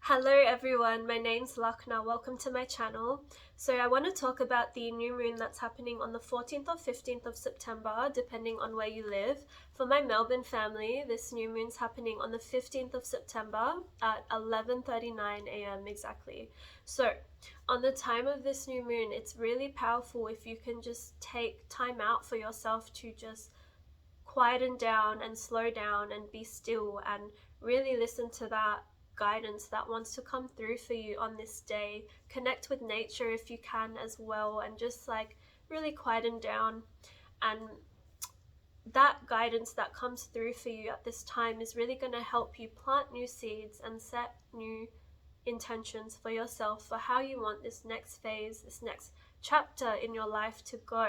Hello everyone, my name's Lakna. Welcome to my channel. So I want to talk about the new moon that's happening on the 14th or 15th of September, depending on where you live. For my Melbourne family, this new moon's happening on the 15th of September at 11:39 a.m. exactly. So on the time of this new moon, it's really powerful if you can just take time out for yourself to just quieten down and slow down and be still and really listen to that guidance that wants to come through for you on this day. Connect with nature if you can as well, and just like really quieten down. And that guidance that comes through for you at this time is really going to help you plant new seeds and set new intentions for yourself for how you want this next phase, this next chapter in your life to go.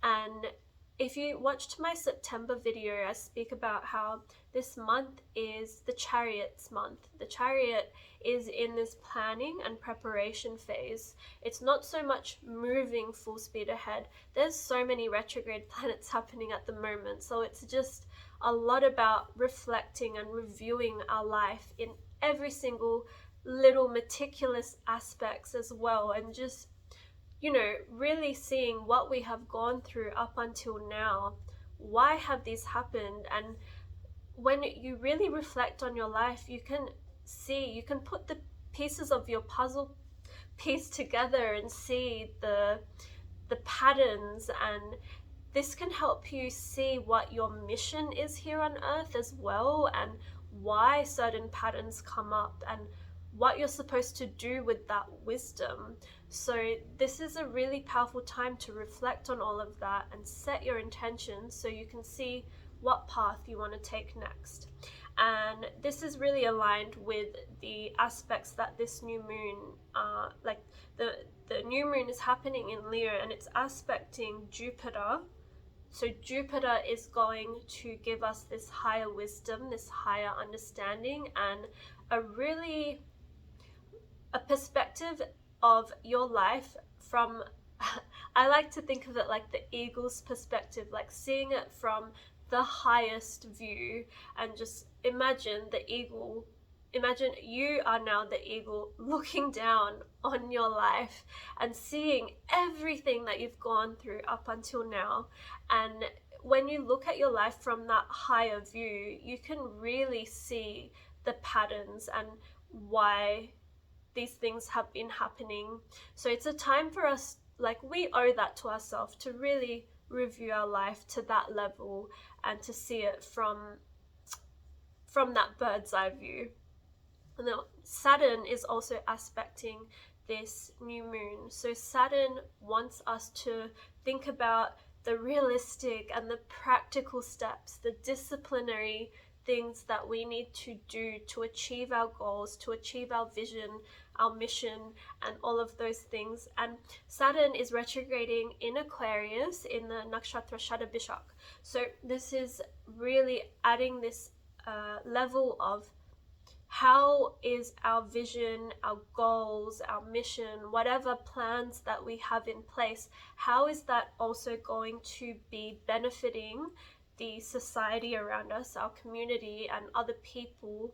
And if you watched my September video, I speak about how this month is the Chariot's month. The Chariot is in this planning and preparation phase. It's not so much moving full speed ahead. There's so many retrograde planets happening at the moment, so it's just a lot about reflecting and reviewing our life in every single little meticulous aspects as well, and just really seeing what we have gone through up until now. Why have these happened? And when you really reflect on your life, you can put the pieces of your puzzle piece together and see the patterns, and this can help you see what your mission is here on earth as well, and why certain patterns come up, and what you're supposed to do with that wisdom. So this is a really powerful time to reflect on all of that and set your intentions so you can see what path you want to take next. And this is really aligned with the aspects that this new moon, like the new moon is happening in Leo, and it's aspecting Jupiter. So Jupiter is going to give us this higher wisdom, this higher understanding, and a perspective of your life from I like to think of it like the eagle's perspective, like seeing it from the highest view. And just imagine you are now the eagle looking down on your life and seeing everything that you've gone through up until now. And when you look at your life from that higher view, you can really see the patterns and why these things have been happening. So it's a time for us, like, we owe that to ourselves to really review our life to that level and to see it from that bird's eye view. And then Saturn is also aspecting this new moon. So Saturn wants us to think about the realistic and the practical steps, the disciplinary things that we need to do to achieve our goals, to achieve our vision, our mission, and all of those things. And Saturn is retrograding in Aquarius in the nakshatra Shadabishak. So this is really adding this level of how is our vision, our goals, our mission, whatever plans that we have in place, how is that also going to be benefiting the society around us, our community, and other people.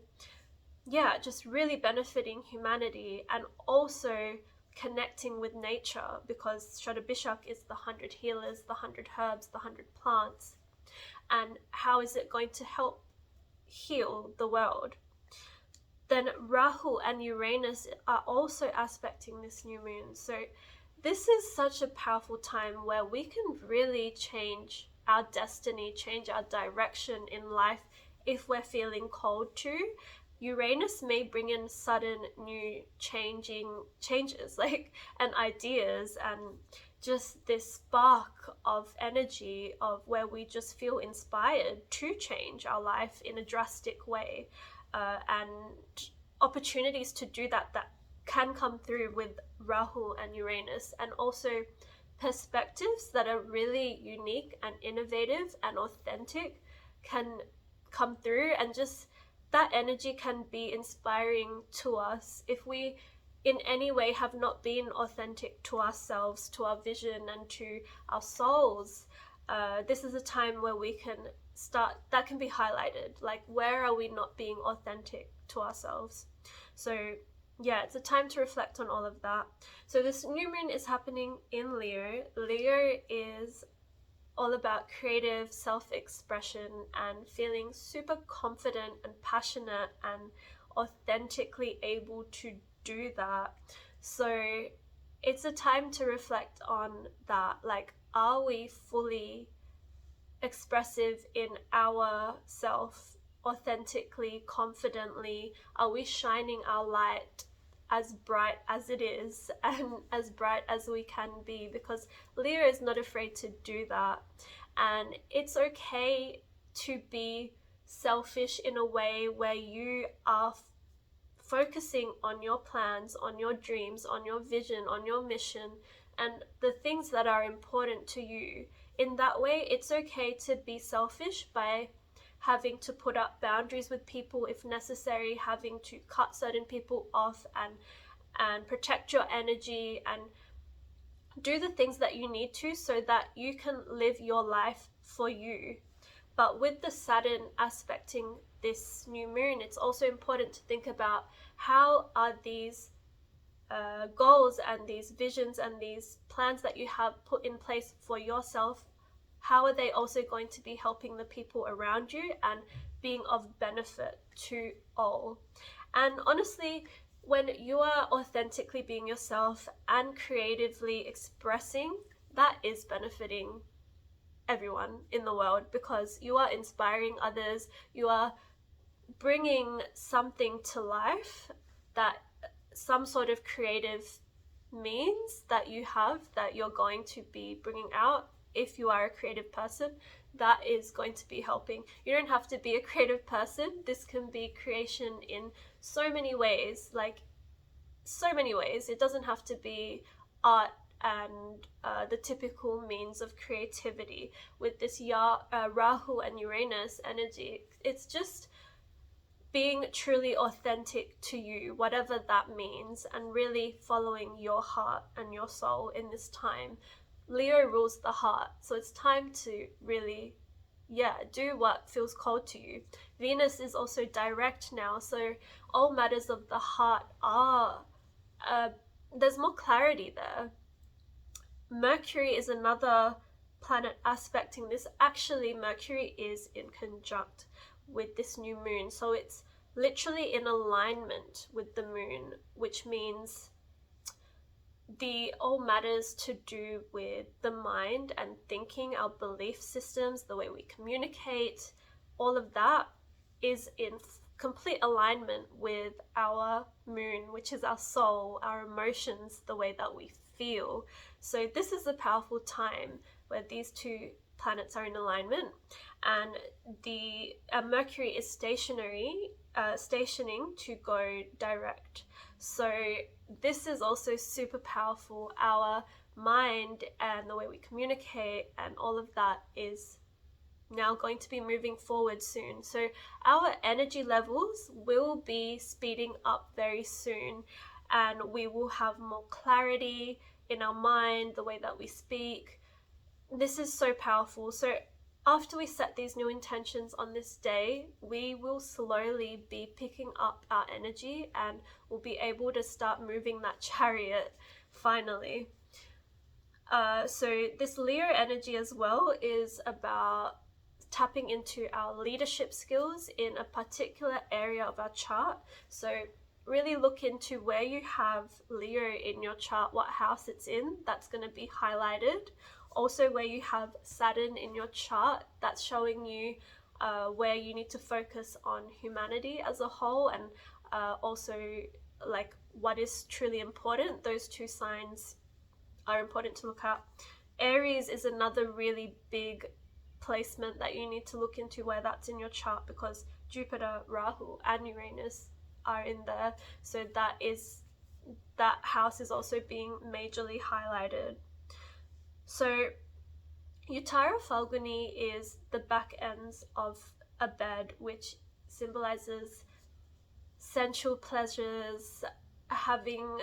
Yeah, just really benefiting humanity, and also connecting with nature, because Shadabishak is the 100 healers, the 100 herbs, the 100 plants. And how is it going to help heal the world? Then Rahu and Uranus are also aspecting this new moon. So this is such a powerful time where we can really change our destiny, change our direction in life if we're feeling called to. Uranus may bring in sudden new changes, like, and ideas, and just this spark of energy of where we just feel inspired to change our life in a drastic way, and opportunities to do that can come through with Rahu and Uranus, and also perspectives that are really unique and innovative and authentic can come through, and just that energy can be inspiring to us if we in any way have not been authentic to ourselves, to our vision, and to our souls. This is a time where we can start, that can be highlighted, like, where are we not being authentic to ourselves. So yeah, it's a time to reflect on all of that. So this new moon is happening in Leo. Leo is all about creative self-expression and feeling super confident and passionate and authentically able to do that. So it's a time to reflect on that. Like, are we fully expressive in our self, authentically, confidently? Are we shining our light as bright as it is and as bright as we can be? Because Leo is not afraid to do that, and it's okay to be selfish in a way where you are focusing on your plans, on your dreams, on your vision, on your mission, and the things that are important to you. In that way, it's okay to be selfish by having to put up boundaries with people if necessary, having to cut certain people off and protect your energy and do the things that you need to so that you can live your life for you. But with the Saturn aspecting this new moon, it's also important to think about how are these goals and these visions and these plans that you have put in place for yourself, how are they also going to be helping the people around you and being of benefit to all? And honestly, when you are authentically being yourself and creatively expressing, that is benefiting everyone in the world, because you are inspiring others, you are bringing something to life, that some sort of creative means that you have that you're going to be bringing out. If you are a creative person, that is going to be helping. You don't have to be a creative person. This can be creation in so many ways, like so many ways. It doesn't have to be art and the typical means of creativity. With this Rahu and Uranus energy, it's just being truly authentic to you, whatever that means, and really following your heart and your soul in this time. Leo rules the heart, so it's time to really, do what feels called to you. Venus is also direct now, so all matters of the heart are, there's more clarity there. Mercury is another planet aspecting this. Actually, Mercury is in conjunct with this new moon, so it's literally in alignment with the moon, which means the all matters to do with the mind and thinking, our belief systems, the way we communicate, all of that is in complete alignment with our moon, which is our soul, our emotions, the way that we feel. So this is a powerful time where these two planets are in alignment, and the Mercury is stationing to go direct. So this is also super powerful. Our mind and the way we communicate and all of that is now going to be moving forward soon. So our energy levels will be speeding up very soon, and we will have more clarity in our mind, the way that we speak. This is so powerful. So after we set these new intentions on this day, we will slowly be picking up our energy and we'll be able to start moving that chariot finally. So this Leo energy as well is about tapping into our leadership skills in a particular area of our chart. So really look into where you have Leo in your chart, what house it's in, that's going to be highlighted. Also where you have Saturn in your chart, that's showing you where you need to focus on humanity as a whole, and also like what is truly important. Those two signs are important to look at. Aries is another really big placement that you need to look into where that's in your chart, because Jupiter, Rahu and Uranus are in there, so that house is also being majorly highlighted. So Uttara Phalguni is the back ends of a bed, which symbolizes sensual pleasures, having,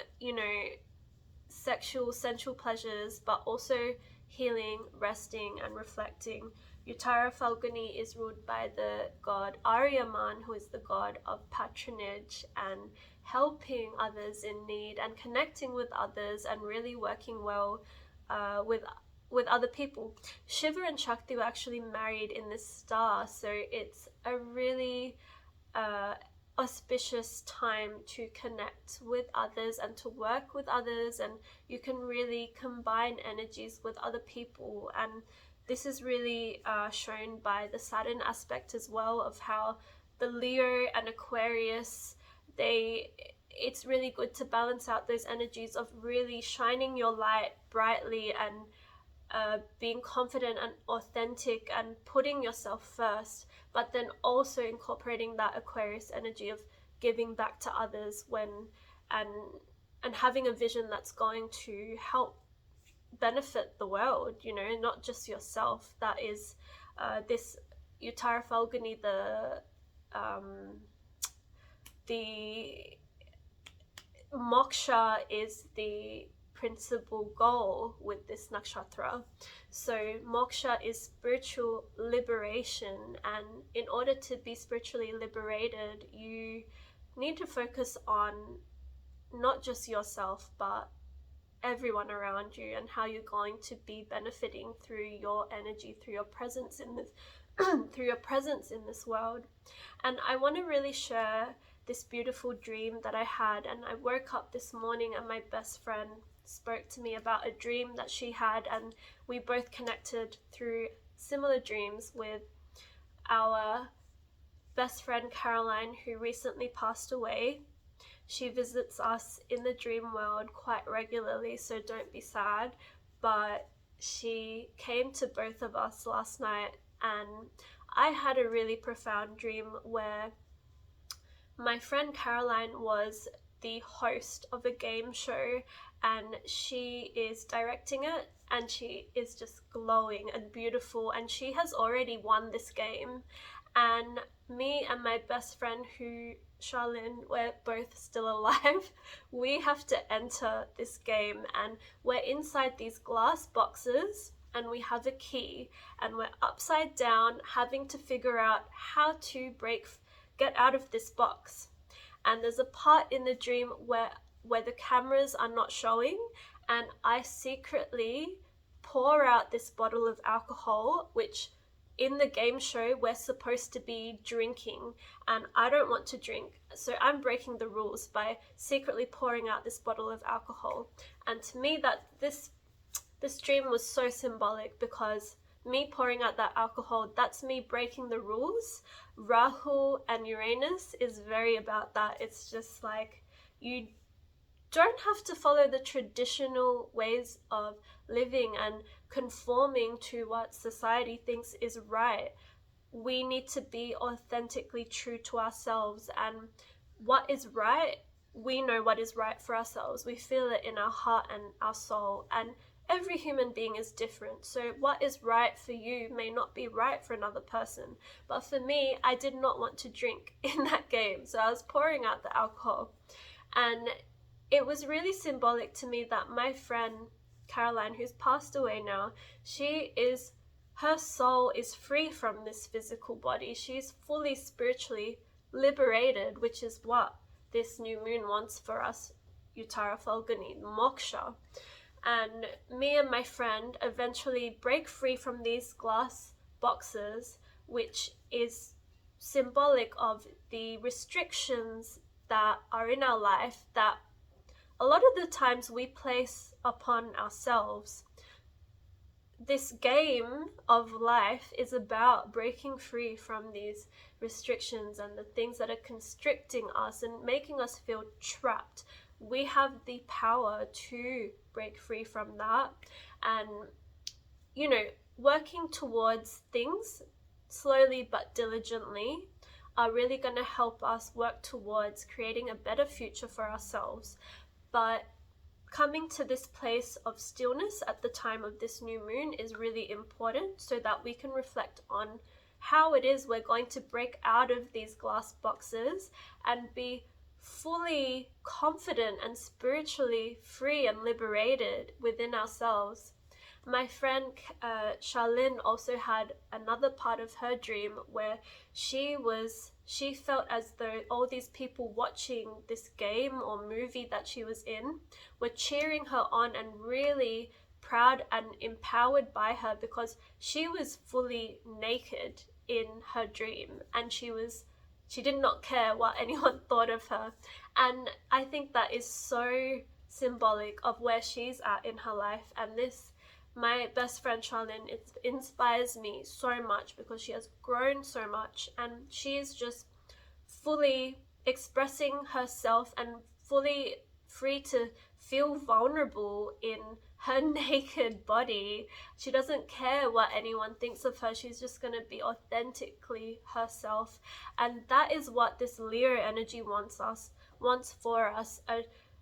sexual sensual pleasures, but also healing, resting and reflecting. Uttara Phalguni is ruled by the god Aryaman, who is the god of patronage and helping others in need and connecting with others and really working well with other people. Shiva and Shakti were actually married in this star, so it's a really auspicious time to connect with others and to work with others, and you can really combine energies with other people. And this is really shown by the Saturn aspect as well, of how the Leo and Aquarius, it's really good to balance out those energies of really shining your light brightly and being confident and authentic and putting yourself first, but then also incorporating that Aquarius energy of giving back to others and having a vision that's going to help benefit the world, not just yourself. That is this Uttara Phalguni, the moksha is the principal goal with this nakshatra. So moksha is spiritual liberation, and in order to be spiritually liberated, you need to focus on not just yourself but everyone around you, and how you're going to be benefiting through your energy, through your presence in this through your presence in this world. And I want to really share this beautiful dream that I had. And I woke up this morning and my best friend spoke to me about a dream that she had, and we both connected through similar dreams with our best friend Caroline, who recently passed away. She visits us in the dream world quite regularly, so don't be sad, but she came to both of us last night, and I had a really profound dream where my friend Caroline was the host of a game show, and she is directing it, and she is just glowing and beautiful, and she has already won this game. And me and my best friend, who Charlene, we're both still alive, we have to enter this game, and we're inside these glass boxes, and we have a key, and we're upside down having to figure out how to get out of this box. And there's a part in the dream where the cameras are not showing, and I secretly pour out this bottle of alcohol, which in the game show we're supposed to be drinking, and I don't want to drink, so I'm breaking the rules by secretly pouring out this bottle of alcohol. And to me, that this dream was so symbolic, because me pouring out that alcohol, that's me breaking the rules. Rahu and Uranus is very about that. It's just like, you don't have to follow the traditional ways of living and conforming to what society thinks is right. We need to be authentically true to ourselves, and what is right, we know what is right for ourselves. We feel it in our heart and our soul, and every human being is different. So what is right for you may not be right for another person. But for me, I did not want to drink in that game, so I was pouring out the alcohol. And it was really symbolic to me that my friend Caroline, who's passed away now, her soul is free from this physical body. She's fully spiritually liberated, which is what this new moon wants for us, Uttara Phalguni, moksha. And me and my friend eventually break free from these glass boxes, which is symbolic of the restrictions that are in our life that a lot of the times we place upon ourselves. This game of life is about breaking free from these restrictions and the things that are constricting us and making us feel trapped. We have the power to break free from that, and working towards things slowly but diligently are really going to help us work towards creating a better future for ourselves. But coming to this place of stillness at the time of this new moon is really important, so that we can reflect on how it is we're going to break out of these glass boxes and be fully confident and spiritually free and liberated within ourselves. my friend Charlene also had another part of her dream where she felt as though all these people watching this game or movie that she was in were cheering her on and really proud and empowered by her, because she was fully naked in her dream, and she did not care what anyone thought of her. And I think that is so symbolic of where she's at in her life. And this, my best friend Charlene, it inspires me so much because she has grown so much, and she is just fully expressing herself and fully free to feel vulnerable in her naked body. She doesn't care what anyone thinks of her. She's just going to be authentically herself. And that is what this Leo energy wants for us.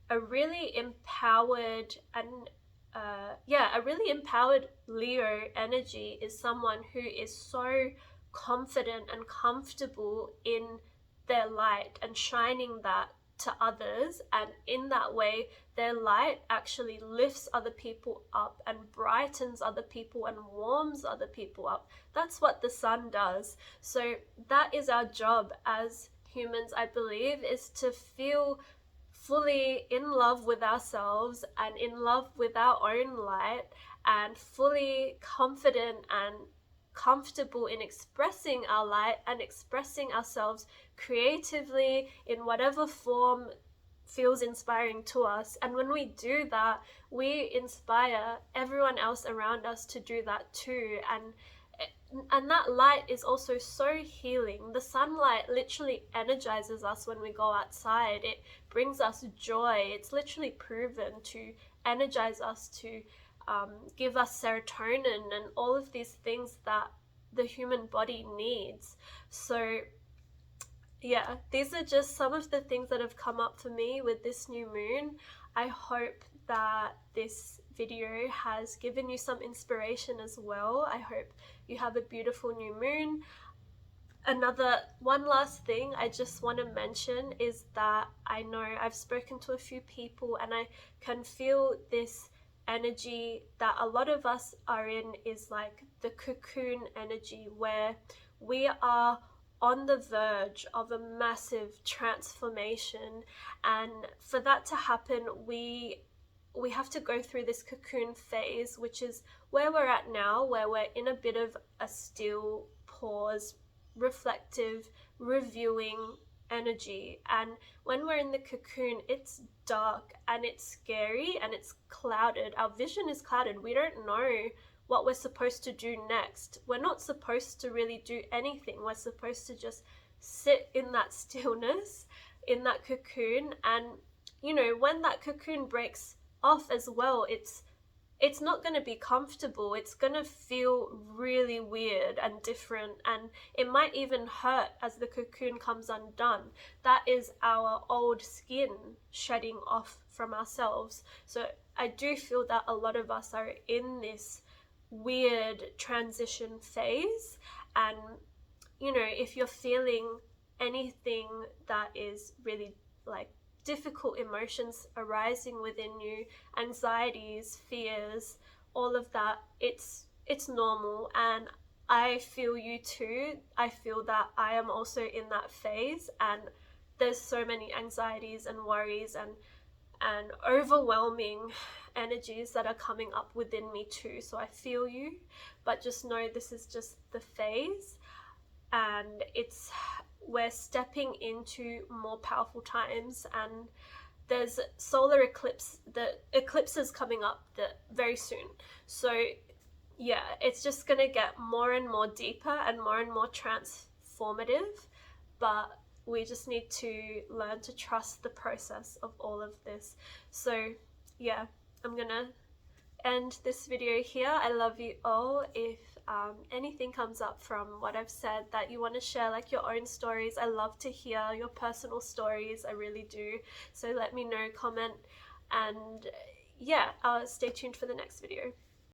A really empowered and a really empowered Leo energy is someone who is so confident and comfortable in their light and shining that to others, and in that way their light actually lifts other people up and brightens other people and warms other people up. That's what the sun does. So that is our job as humans, I believe, is to feel fully in love with ourselves and in love with our own light, and fully confident and comfortable in expressing our light and expressing ourselves creatively in whatever form feels inspiring to us. And when we do that, we inspire everyone else around us to do that too. And that light is also so healing. The sunlight literally energizes us when we go outside. It brings us joy. It's literally proven to energize us, to give us serotonin and all of these things that the human body needs. So yeah, these are just some of the things that have come up for me with this new moon. I hope that this video has given you some inspiration as well. I hope you have a beautiful new moon. One last thing I just want to mention is that I know I've spoken to a few people, and I can feel this energy that a lot of us are in is like the cocoon energy, where we are on the verge of a massive transformation. And for that to happen, we have to go through this cocoon phase, which is where we're at now, where we're in a bit of a still pause, reflective, reviewing energy. And when we're in the cocoon, it's dark and it's scary and it's clouded. Our vision is clouded. We don't know what we're supposed to do next. We're not supposed to really do anything. We're supposed to just sit in that stillness, in that cocoon. And you know, when that cocoon breaks off as well, it's not going to be comfortable. It's going to feel really weird and different, and it might even hurt as the cocoon comes undone. That is our old skin shedding off from ourselves. So I do feel that a lot of us are in this weird transition phase. And you know, if you're feeling anything that is really like difficult emotions arising within you, anxieties, fears, all of that, it's normal. And I feel you too. I feel that I am also in that phase, and there's so many anxieties and worries and overwhelming energies that are coming up within me too. So I feel you, but just know this is just the phase, and we're stepping into more powerful times. And there's solar eclipse, the eclipse is coming up very soon. So yeah, it's just gonna get more and more deeper and more transformative, but we just need to learn to trust the process of all of this. So yeah, I'm gonna end this video here. I love you all. If anything comes up from what I've said that you want to share, like your own stories, I love to hear your personal stories. I really do. So let me know, comment, and yeah, stay tuned for the next video.